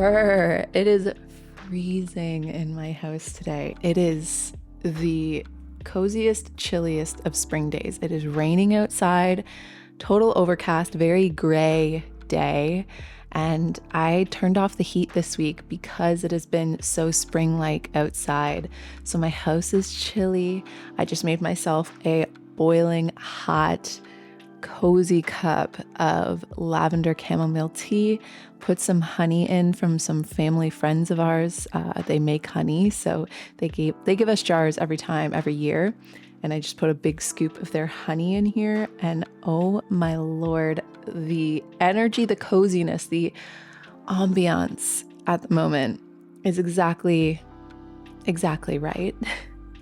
Purr. It is freezing in my house today. It is the coziest, chilliest of spring days. It is raining outside, total overcast, very gray day. And I turned off the heat this week because it has been so spring-like outside. So my house is chilly. I just made myself a boiling hot cozy cup of lavender chamomile tea, put some honey in from some family friends of ours. They make honey, so they give us jars every year. And I just put a big scoop of their honey in here. And oh my Lord, the energy, the coziness, the ambiance at the moment is exactly right.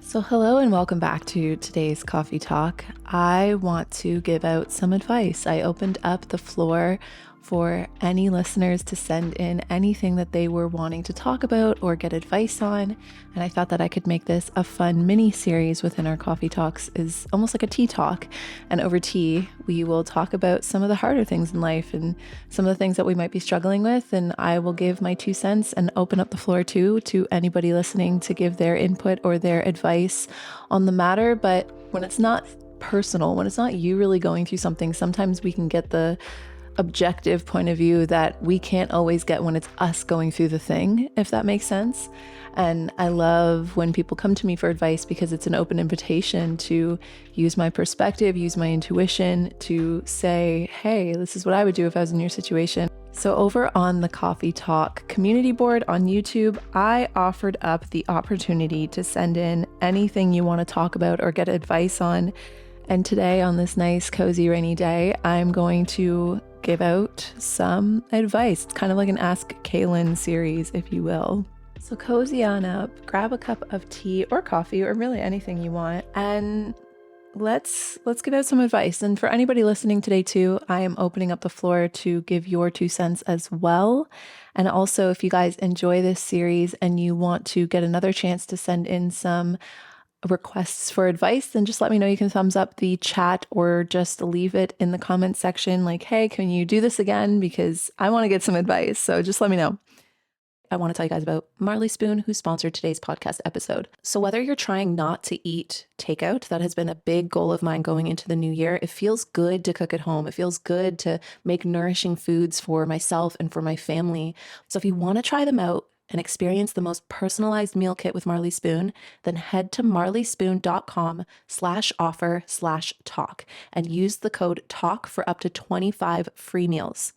So hello and welcome back to today's coffee talk. I want to give out some advice. I opened up the floor for any listeners to send in anything that they were wanting to talk about or get advice on. And I thought that I could make this a fun mini series within our coffee talks, is almost like a tea talk. And over tea, we will talk about some of the harder things in life and some of the things that we might be struggling with. And I will give my 2 cents and open up the floor too to anybody listening to give their input or their advice on the matter. But when it's not personal, when it's not you really going through something, sometimes we can get the objective point of view that we can't always get when it's us going through the thing, if that makes sense. And I love when people come to me for advice because it's an open invitation to use my perspective, use my intuition to say, hey, this is what I would do if I was in your situation. So over on the Coffee Talk community board on YouTube, I offered up the opportunity to send in anything you want to talk about or get advice on. And today, on this nice, cozy, rainy day, I'm going to give out some advice. It's kind of like an Ask Kalyn series, if you will. So cozy on up, grab a cup of tea or coffee or really anything you want, and let's give out some advice. And for anybody listening today too, I am opening up the floor to give your 2 cents as well. And also, if you guys enjoy this series and you want to get another chance to send in some requests for advice, then just let me know. You can thumbs up the chat or just leave it in the comments section like, hey, can you do this again? Because I want to get some advice. So just let me know. I want to tell you guys about Marley Spoon, who sponsored today's podcast episode. So whether you're trying not to eat takeout, that has been a big goal of mine going into the new year. It feels good to cook at home. It feels good to make nourishing foods for myself and for my family. So if you want to try them out and experience the most personalized meal kit with Marley Spoon, then head to marleyspoon.com/offer/talk and use the code TALK for up to 25 free meals.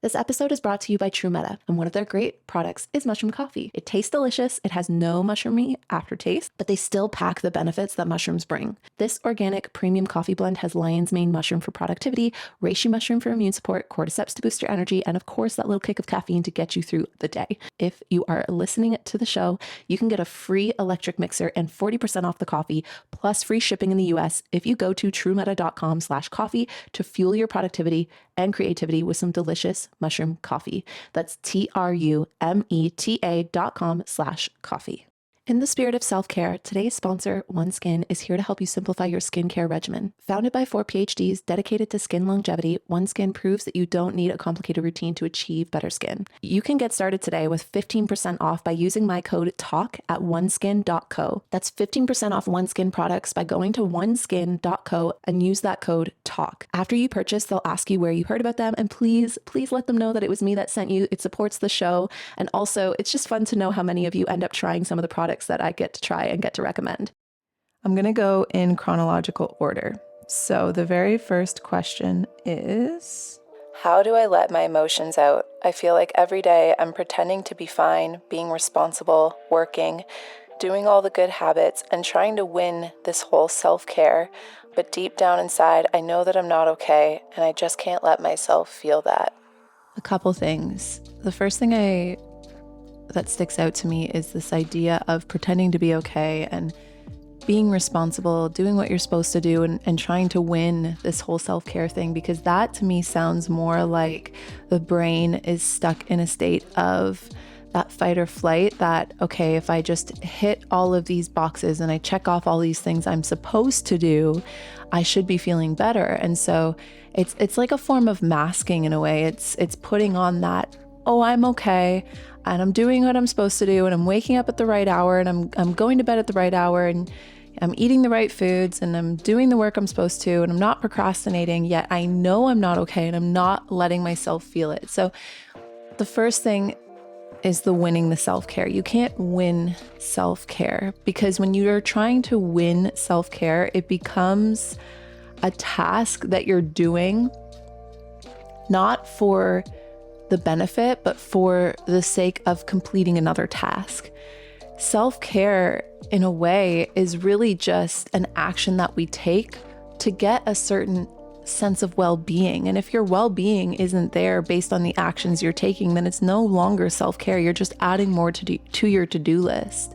This episode is brought to you by True Meta, and one of their great products is mushroom coffee. It tastes delicious, it has no mushroomy aftertaste, but they still pack the benefits that mushrooms bring. This organic premium coffee blend has lion's mane mushroom for productivity, reishi mushroom for immune support, cordyceps to boost your energy, and of course that little kick of caffeine to get you through the day. If you are listening to the show, you can get a free electric mixer and 40% off the coffee, plus free shipping in the US if you go to truemeta.com/coffee to fuel your productivity and creativity with some delicious mushroom coffee. That's TRUMETA.com/coffee. In the spirit of self-care, today's sponsor, OneSkin, is here to help you simplify your skincare regimen. Founded by 4 PhDs dedicated to skin longevity, OneSkin proves that you don't need a complicated routine to achieve better skin. You can get started today with 15% off by using my code TALK at oneskin.co. That's 15% off OneSkin products by going to oneskin.co and use that code TALK. After you purchase, they'll ask you where you heard about them, and please let them know that it was me that sent you. It supports the show, and also it's just fun to know how many of you end up trying some of the products that I get to try and get to recommend. I'm going to go in chronological order. So the very first question is, how do I let my emotions out? I feel like every day I'm pretending to be fine, being responsible, working, doing all the good habits, and trying to win this whole self-care. But deep down inside, I know that I'm not okay, and I just can't let myself feel that. A couple things. The first thing that sticks out to me is this idea of pretending to be okay and being responsible, doing what you're supposed to do, and trying to win this whole self-care thing, because that to me sounds more like the brain is stuck in a state of that fight or flight, that, okay, if I just hit all of these boxes and I check off all these things I'm supposed to do, I should be feeling better. And so it's like a form of masking in a way. It's putting on that, oh, I'm okay, and I'm doing what I'm supposed to do, and I'm waking up at the right hour, and I'm going to bed at the right hour, and I'm eating the right foods, and I'm doing the work I'm supposed to, and I'm not procrastinating, yet I know I'm not okay, and I'm not letting myself feel it. So the first thing is the winning the self-care. You can't win self-care, because when you're trying to win self-care, it becomes a task that you're doing not for the benefit, but for the sake of completing another task. Self-care, in a way, is really just an action that we take to get a certain sense of well-being. And if your well-being isn't there based on the actions you're taking, then it's no longer self-care. You're just adding more to your to-do list.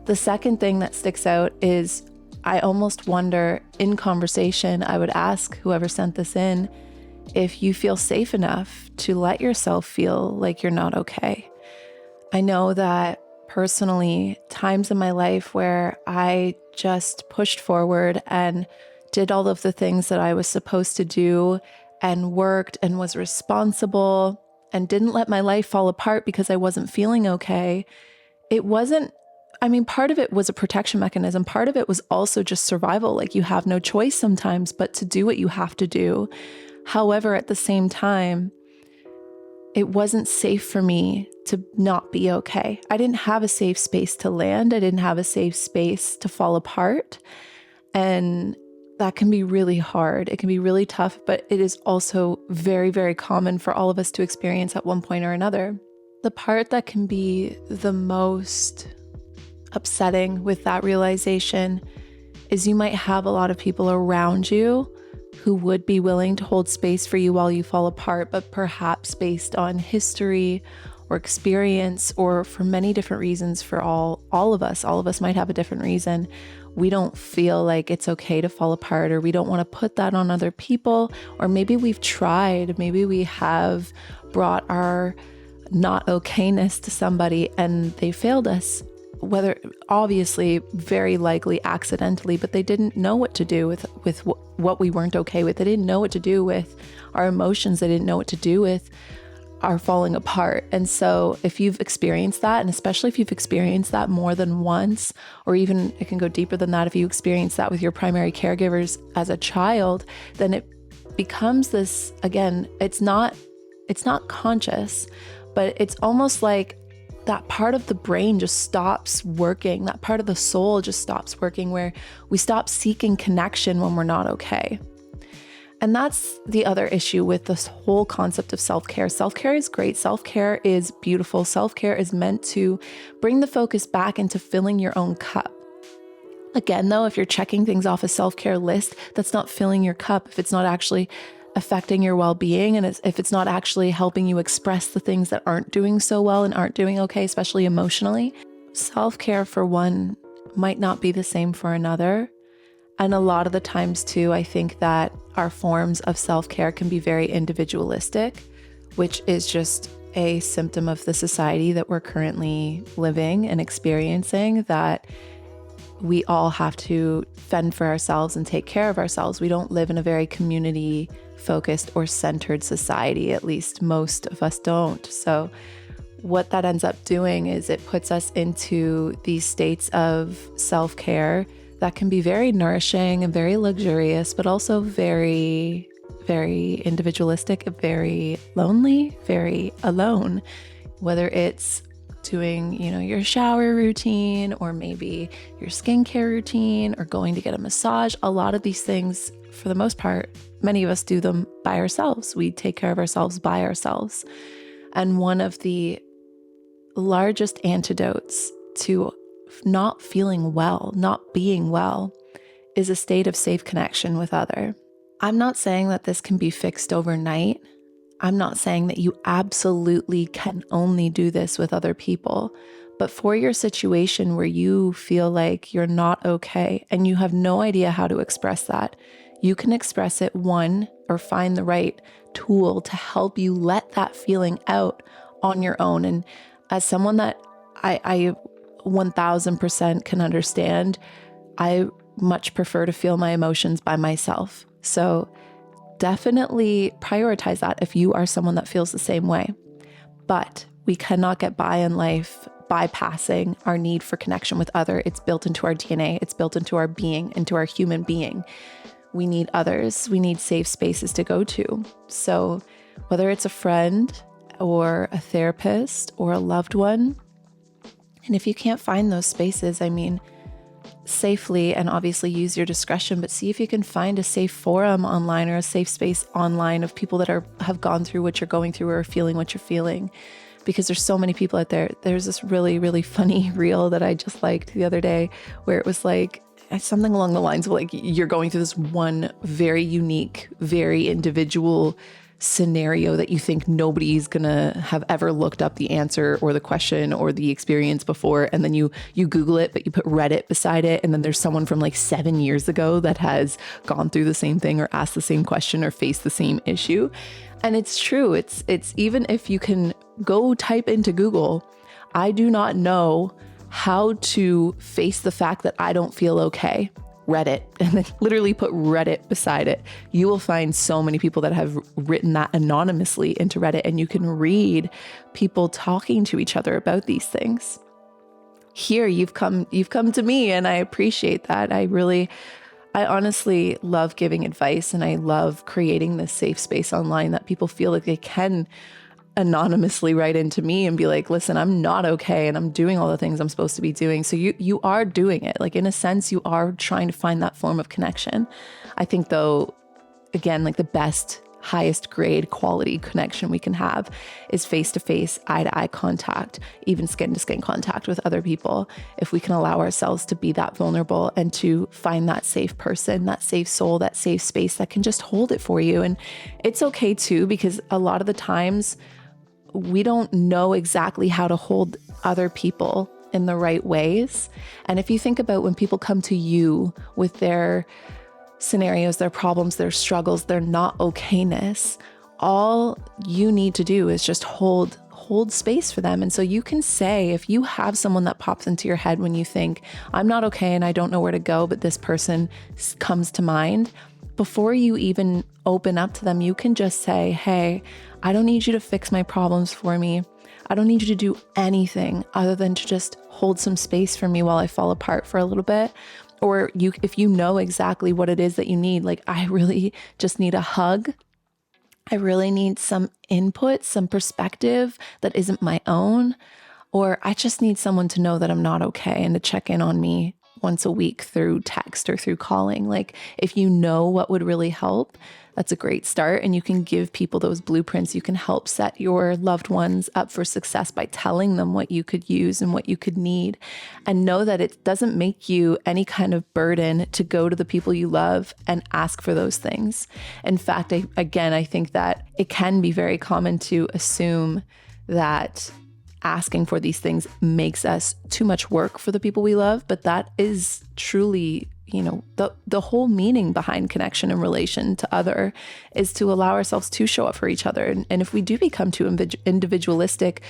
The second thing that sticks out is, I almost wonder, in conversation, I would ask whoever sent this in, if you feel safe enough to let yourself feel like you're not okay. I know that personally, times in my life where I just pushed forward and did all of the things that I was supposed to do and worked and was responsible and didn't let my life fall apart because I wasn't feeling okay. Part of it was a protection mechanism. Part of it was also just survival. Like, you have no choice sometimes but to do what you have to do. However, at the same time, it wasn't safe for me to not be okay. I didn't have a safe space to land. I didn't have a safe space to fall apart. And that can be really hard. It can be really tough, but it is also very, very common for all of us to experience at one point or another. The part that can be the most upsetting with that realization is you might have a lot of people around you who would be willing to hold space for you while you fall apart, but perhaps based on history or experience, or for many different reasons, for all of us might have a different reason. We don't feel like it's okay to fall apart, or we don't want to put that on other people, or maybe we've tried, maybe we have brought our not-okayness to somebody and they failed us. Whether, obviously, very likely accidentally, but they didn't know what to do with what we weren't okay with. They didn't know what to do with our emotions. They didn't know what to do with our falling apart. And so if you've experienced that, and especially if you've experienced that more than once, or even it can go deeper than that, if you experience that with your primary caregivers as a child, then it becomes this, again, it's not conscious, but it's almost like that part of the brain just stops working. That part of the soul just stops working, where we stop seeking connection when we're not okay. And that's the other issue with this whole concept of self-care. Self-care is great. Self-care is beautiful. Self-care is meant to bring the focus back into filling your own cup. Again, though, if you're checking things off a self-care list, that's not filling your cup. If it's not actually affecting your well-being, and if it's not actually helping you express the things that aren't doing so well and aren't doing okay, especially emotionally, self-care for one might not be the same for another. And a lot of the times too, I think that our forms of self-care can be very individualistic, which is just a symptom of the society that we're currently living and experiencing, that we all have to fend for ourselves and take care of ourselves. We don't live in a very community-focused or centered society. At least most of us don't. So what that ends up doing is it puts us into these states of self-care that can be very nourishing and very luxurious, but also very, very individualistic, very lonely, very alone. Whether it's doing, your shower routine, or maybe your skincare routine, or going to get a massage. A lot of these things, for the most part, many of us do them by ourselves. We take care of ourselves by ourselves. And one of the largest antidotes to not feeling well, not being well, is a state of safe connection with other. I'm not saying that this can be fixed overnight. I'm not saying that you absolutely can only do this with other people, but for your situation where you feel like you're not okay and you have no idea how to express that, you can express it, or find the right tool to help you let that feeling out on your own. And as someone that I 1000% can understand, I much prefer to feel my emotions by myself. So definitely prioritize that if you are someone that feels the same way. But We cannot get by in life bypassing our need for connection with other. It's built into our DNA. It's built into our being, into our human being. We need others. We need safe spaces to go to. So whether it's a friend or a therapist or a loved one, and if you can't find those spaces, I mean, safely, and obviously use your discretion, but see if you can find a safe forum online or a safe space online of people that have gone through what you're going through or are feeling what you're feeling. Because there's so many people out there. There's this really, really funny reel that I just liked the other day where it was like something along the lines of like, you're going through this one very unique, very individual scenario that you think nobody's gonna have ever looked up the answer or the question or the experience before, and then you Google it, but you put Reddit beside it, and then there's someone from like 7 years ago that has gone through the same thing or asked the same question or faced the same issue. And it's true. It's even if you can go type into Google, I do not know how to face the fact that I don't feel okay, Reddit, and then literally put Reddit beside it. You will find so many people that have written that anonymously into Reddit, and you can read people talking to each other about these things. Here you've come to me, and I appreciate that. I honestly love giving advice, and I love creating this safe space online that people feel like they can anonymously write into me and be like, listen, I'm not okay and I'm doing all the things I'm supposed to be doing. So you are doing it. Like, in a sense, you are trying to find that form of connection. I think though, again, like the best, highest grade quality connection we can have is face-to-face, eye-to-eye contact, even skin-to-skin contact with other people. If we can allow ourselves to be that vulnerable and to find that safe person, that safe soul, that safe space that can just hold it for you. And it's okay too, because a lot of the times we don't know exactly how to hold other people in the right ways. And if you think about when people come to you with their scenarios, their problems, their struggles, their not okayness, all you need to do is just hold space for them. And so you can say, if you have someone that pops into your head when you think, I'm not okay and I don't know where to go, but this person comes to mind, before you even open up to them, you can just say, hey, I don't need you to fix my problems for me. I don't need you to do anything other than to just hold some space for me while I fall apart for a little bit. Or if you know exactly what it is that you need, like, I really just need a hug. I really need some input, some perspective that isn't my own. Or I just need someone to know that I'm not okay and to check in on me once a week through text or through calling. Like, if you know what would really help, that's a great start. And you can give people those blueprints. You can help set your loved ones up for success by telling them what you could use and what you could need. And know that it doesn't make you any kind of burden to go to the people you love and ask for those things. In fact, I think that it can be very common to assume that asking for these things makes us too much work for the people we love, but that is truly, the whole meaning behind connection and relation to other is to allow ourselves to show up for each other. And if we do become too individualistic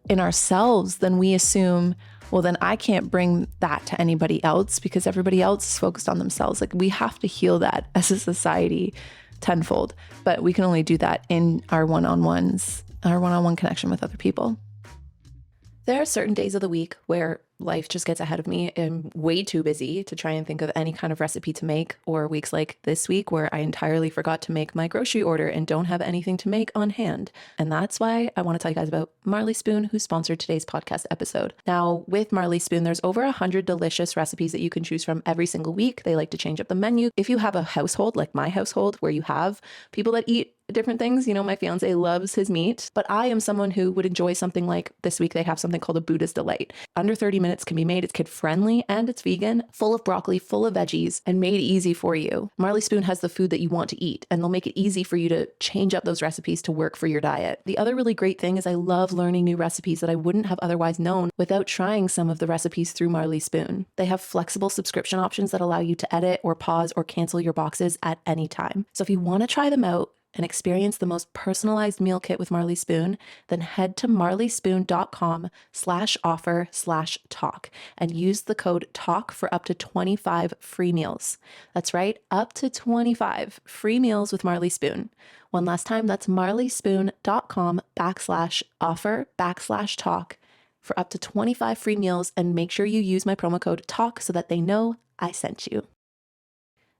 in ourselves, then we assume, well, then I can't bring that to anybody else because everybody else is focused on themselves. Like, we have to heal that as a society tenfold, but we can only do that in our one-on-one connection with other people. There are certain days of the week where life just gets ahead of me. I'm way too busy to try and think of any kind of recipe to make, or weeks like this week where I entirely forgot to make my grocery order and don't have anything to make on hand. And that's why I want to tell you guys about Marley Spoon, who sponsored today's podcast episode. Now, with Marley Spoon, there's over 100 delicious recipes that you can choose from every single week. They like to change up the menu. If you have a household like my household where you have people that eat different things, my fiance loves his meat, but I am someone who would enjoy something like this week. They have something called a Buddha's Delight. Under 30 minutes can be made. It's kid friendly and it's vegan, full of broccoli, full of veggies, and made easy for you. Marley Spoon has the food that you want to eat, and they'll make it easy for you to change up those recipes to work for your diet. The other really great thing is I love learning new recipes that I wouldn't have otherwise known without trying some of the recipes through Marley Spoon. They have flexible subscription options that allow you to edit or pause or cancel your boxes at any time. So if you want to try them out and experience the most personalized meal kit with Marley Spoon, then head to marleyspoon.com/offer/talk and use the code TALK for up to 25 free meals. That's right, up to 25 free meals with Marley Spoon. One last time, that's marleyspoon.com/offer/talk for up to 25 free meals, and make sure you use my promo code TALK so that they know I sent you.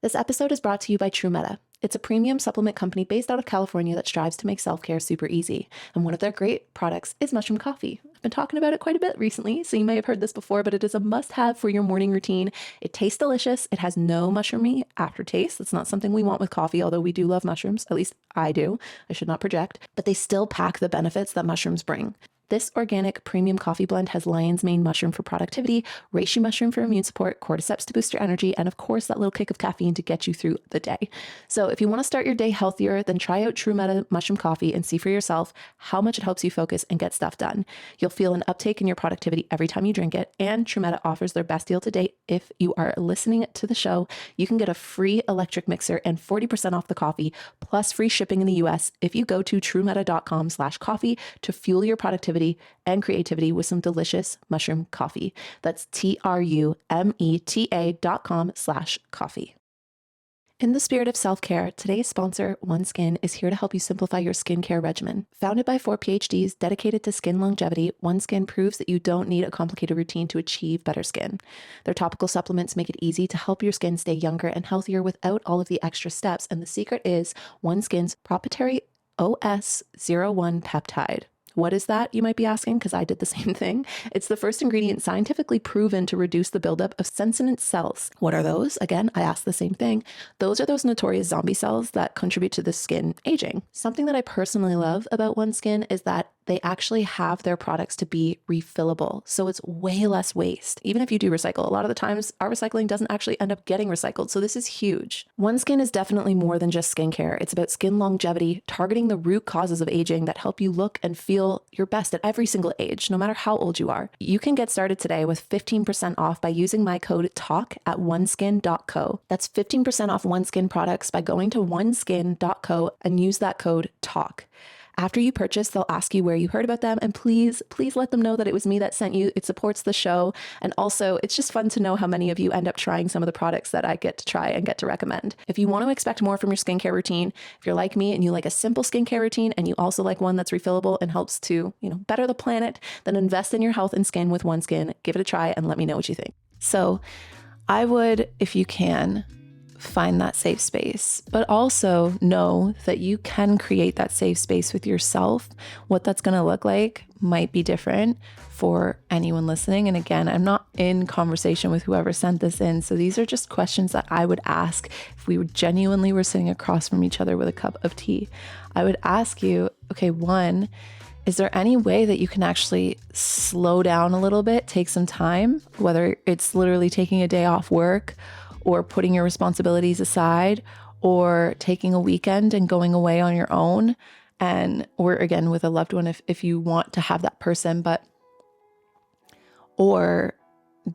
This episode is brought to you by TrueMeta. It's a premium supplement company based out of California that strives to make self-care super easy. And one of their great products is mushroom coffee. I've been talking about it quite a bit recently, so you may have heard this before, but it is a must-have for your morning routine. It tastes delicious. It has no mushroomy aftertaste. That's not something we want with coffee, although we do love mushrooms. At least I do. I should not project. But they still pack the benefits that mushrooms bring. This organic premium coffee blend has lion's mane mushroom for productivity, reishi mushroom for immune support, cordyceps to boost your energy, and of course, that little kick of caffeine to get you through the day. So if you want to start your day healthier, then try out TrueMeta mushroom coffee and see for yourself how much it helps you focus and get stuff done. You'll feel an uptake in your productivity every time you drink it, and TrueMeta offers their best deal to date. If you are listening to the show, you can get a free electric mixer and 40% off the coffee, plus free shipping in the US if you go to truemeta.com/coffee to fuel your productivity and creativity with some delicious mushroom coffee. That's TRUMETA.com/coffee. In the spirit of self-care, today's sponsor, OneSkin, is here to help you simplify your skincare regimen. Founded by 4 PhDs dedicated to skin longevity, OneSkin proves that you don't need a complicated routine to achieve better skin. Their topical supplements make it easy to help your skin stay younger and healthier without all of the extra steps, and the secret is OneSkin's proprietary OS01 peptide. What is that, you might be asking, because I did the same thing. It's the first ingredient scientifically proven to reduce the buildup of senescent cells. What are those? Again, I asked the same thing. Those are those notorious zombie cells that contribute to the skin aging. Something that I personally love about OneSkin is that they actually have their products to be refillable. So it's way less waste. Even if you do recycle, a lot of the times our recycling doesn't actually end up getting recycled. So this is huge. OneSkin is definitely more than just skincare. It's about skin longevity, targeting the root causes of aging that help you look and feel your best at every single age, no matter how old you are. You can get started today with 15% off by using my code TALK at oneskin.co. That's 15% off OneSkin products by going to oneskin.co and use that code TALK. After you purchase, they'll ask you where you heard about them, and please let them know that it was me that sent you. It supports the show. And also, it's just fun to know how many of you end up trying some of the products that I get to try and get to recommend. If you want to expect more from your skincare routine, if you're like me and you like a simple skincare routine and you also like one that's refillable and helps to, better the planet, then invest in your health and skin with OneSkin. Give it a try and let me know what you think. So I would, if you can, find that safe space, but also know that you can create that safe space with yourself. What that's going to look like might be different for anyone listening. And again, I'm not in conversation with whoever sent this in. So these are just questions that I would ask if we genuinely were sitting across from each other with a cup of tea. I would ask you, okay, one, is there any way that you can actually slow down a little bit, take some time, whether it's literally taking a day off work or putting your responsibilities aside, or taking a weekend and going away on your own, or again with a loved one if you want to have that person, or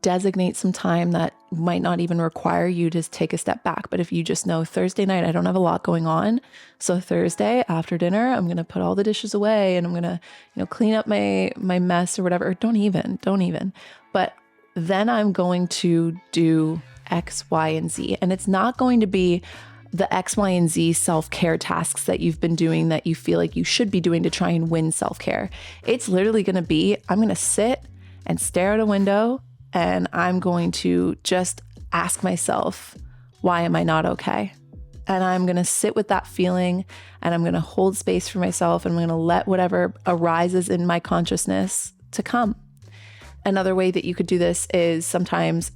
designate some time that might not even require you to take a step back. But if you just know Thursday night, I don't have a lot going on. So Thursday after dinner, I'm going to put all the dishes away and I'm going to, clean up my mess or whatever. Or don't even. But then I'm going to do X, Y, and Z. And it's not going to be the X, Y, and Z self-care tasks that you've been doing that you feel like you should be doing to try and win self-care. It's literally going to be, I'm going to sit and stare out a window and I'm going to just ask myself, why am I not okay? And I'm going to sit with that feeling and I'm going to hold space for myself and I'm going to let whatever arises in my consciousness to come. Another way that you could do this is sometimes,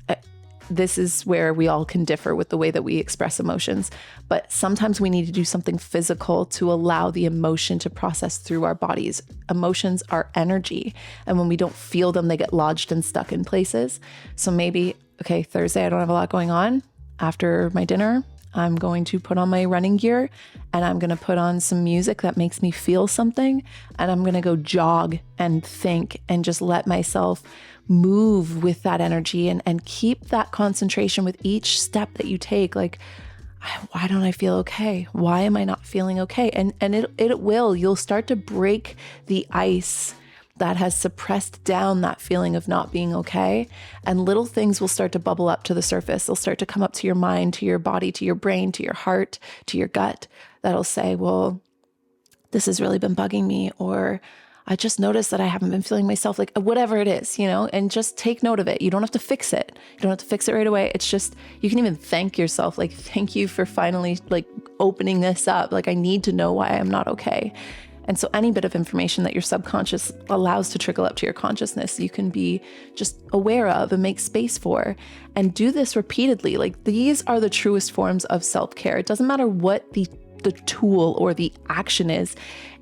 this is where we all can differ with the way that we express emotions, but sometimes we need to do something physical to allow the emotion to process through our bodies. Emotions are energy, and when we don't feel them, they get lodged and stuck in places. So maybe, okay, Thursday, I don't have a lot going on. After my dinner, I'm going to put on my running gear and I'm going to put on some music that makes me feel something. And I'm going to go jog and think and just let myself move with that energy and keep that concentration with each step that you take. Like, why don't I feel okay? Why am I not feeling okay? And you'll start to break the ice that has suppressed down that feeling of not being okay. And little things will start to bubble up to the surface. They'll start to come up to your mind, to your body, to your brain, to your heart, to your gut. That'll say, well, this has really been bugging me, or I just noticed that I haven't been feeling myself, like whatever it is, and just take note of it. You don't have to fix it. You don't have to fix it right away. It's just, you can even thank yourself. Like, thank you for finally like opening this up. Like, I need to know why I'm not okay. And so any bit of information that your subconscious allows to trickle up to your consciousness, you can be just aware of and make space for, and do this repeatedly. Like, these are the truest forms of self-care. It doesn't matter what the tool or the action is.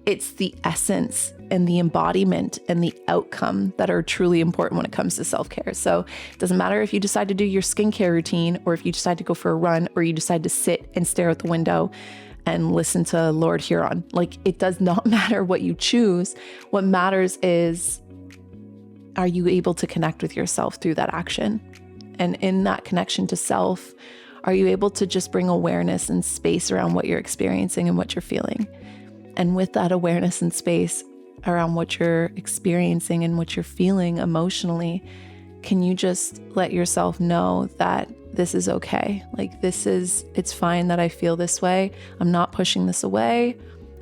It's the essence and the embodiment and the outcome that are truly important when it comes to self-care. So it doesn't matter if you decide to do your skincare routine, or if you decide to go for a run, or you decide to sit and stare out the window and listen to Lord Huron. Like, it does not matter what you choose. What matters is, are you able to connect with yourself through that action? And in that connection to self, are you able to just bring awareness and space around what you're experiencing and what you're feeling? And with that awareness and space around what you're experiencing and what you're feeling emotionally, can you just let yourself know that this is okay? Like, it's fine that I feel this way. I'm not pushing this away.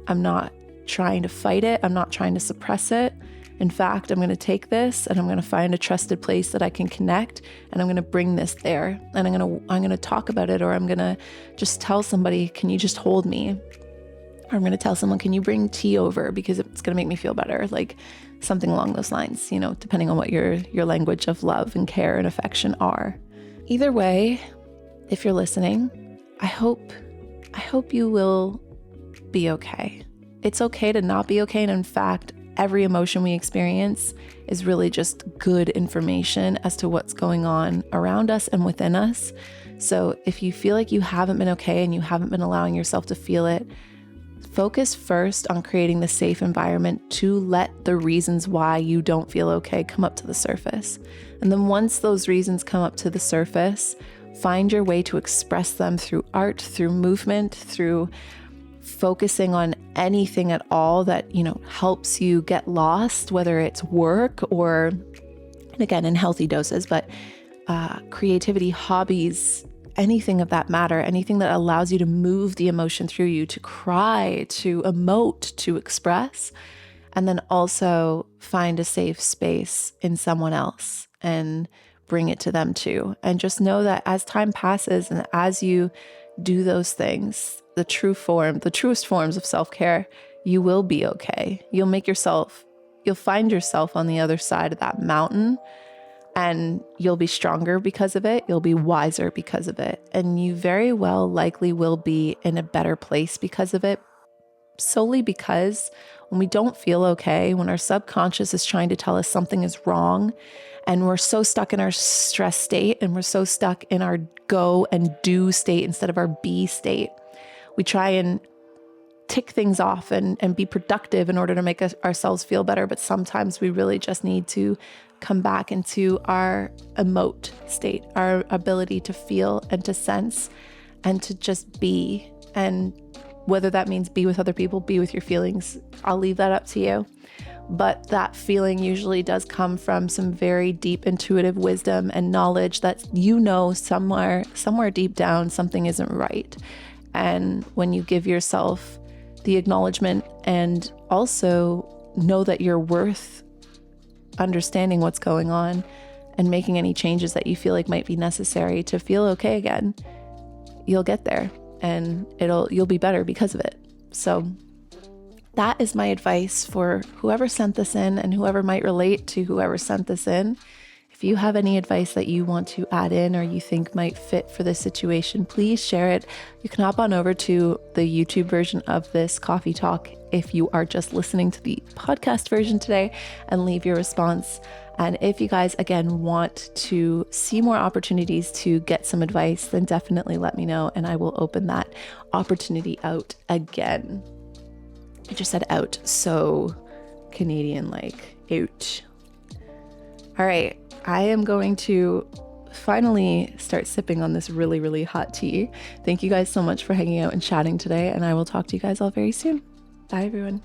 I'm not trying to fight it. I'm not trying to suppress it. In fact, I'm going to take this and I'm going to find a trusted place that I can connect, and I'm going to bring this there, and I'm going to talk about it, or I'm going to just tell somebody, can you just hold me? Or I'm going to tell someone, can you bring tea over, because it's going to make me feel better? Like, something along those lines, depending on what your language of love and care and affection are. Either way, if you're listening, I hope you will be okay. It's okay to not be okay. And in fact, every emotion we experience is really just good information as to what's going on around us and within us. So if you feel like you haven't been okay and you haven't been allowing yourself to feel it, focus first on creating the safe environment to let the reasons why you don't feel okay come up to the surface. And then once those reasons come up to the surface, find your way to express them through art, through movement, through focusing on anything at all that, helps you get lost, whether it's work or, and again, in healthy doses, but creativity, hobbies, anything of that matter, anything that allows you to move the emotion through you, to cry, to emote, to express, and then also find a safe space in someone else and bring it to them too. And just know that as time passes and as you do those things, the truest forms of self-care, you will be okay. You'll find yourself on the other side of that mountain, and you'll be stronger because of it. You'll be wiser because of it. And you very well likely will be in a better place because of it, solely because when we don't feel okay, when our subconscious is trying to tell us something is wrong, and we're so stuck in our stress state, and we're so stuck in our go and do state instead of our be state, we try and tick things off and be productive in order to make ourselves feel better. But sometimes we really just need to come back into our emote state, our ability to feel and to sense and to just be. And whether that means be with other people, be with your feelings, I'll leave that up to you. But that feeling usually does come from some very deep intuitive wisdom and knowledge that somewhere deep down, something isn't right. And when you give yourself the acknowledgement and also know that you're worth understanding what's going on and making any changes that you feel like might be necessary to feel okay again, you'll get there, and you'll be better because of it. So that is my advice for whoever sent this in and whoever might relate to whoever sent this in. If you have any advice that you want to add in or you think might fit for this situation, please share it. You can hop on over to the YouTube version of this coffee talk if you are just listening to the podcast version today, and leave your response. And if you guys, again, want to see more opportunities to get some advice, then definitely let me know and I will open that opportunity out again. I just said out, so Canadian, like out. All right. I am going to finally start sipping on this really, really hot tea. Thank you guys so much for hanging out and chatting today, and I will talk to you guys all very soon. Bye, everyone.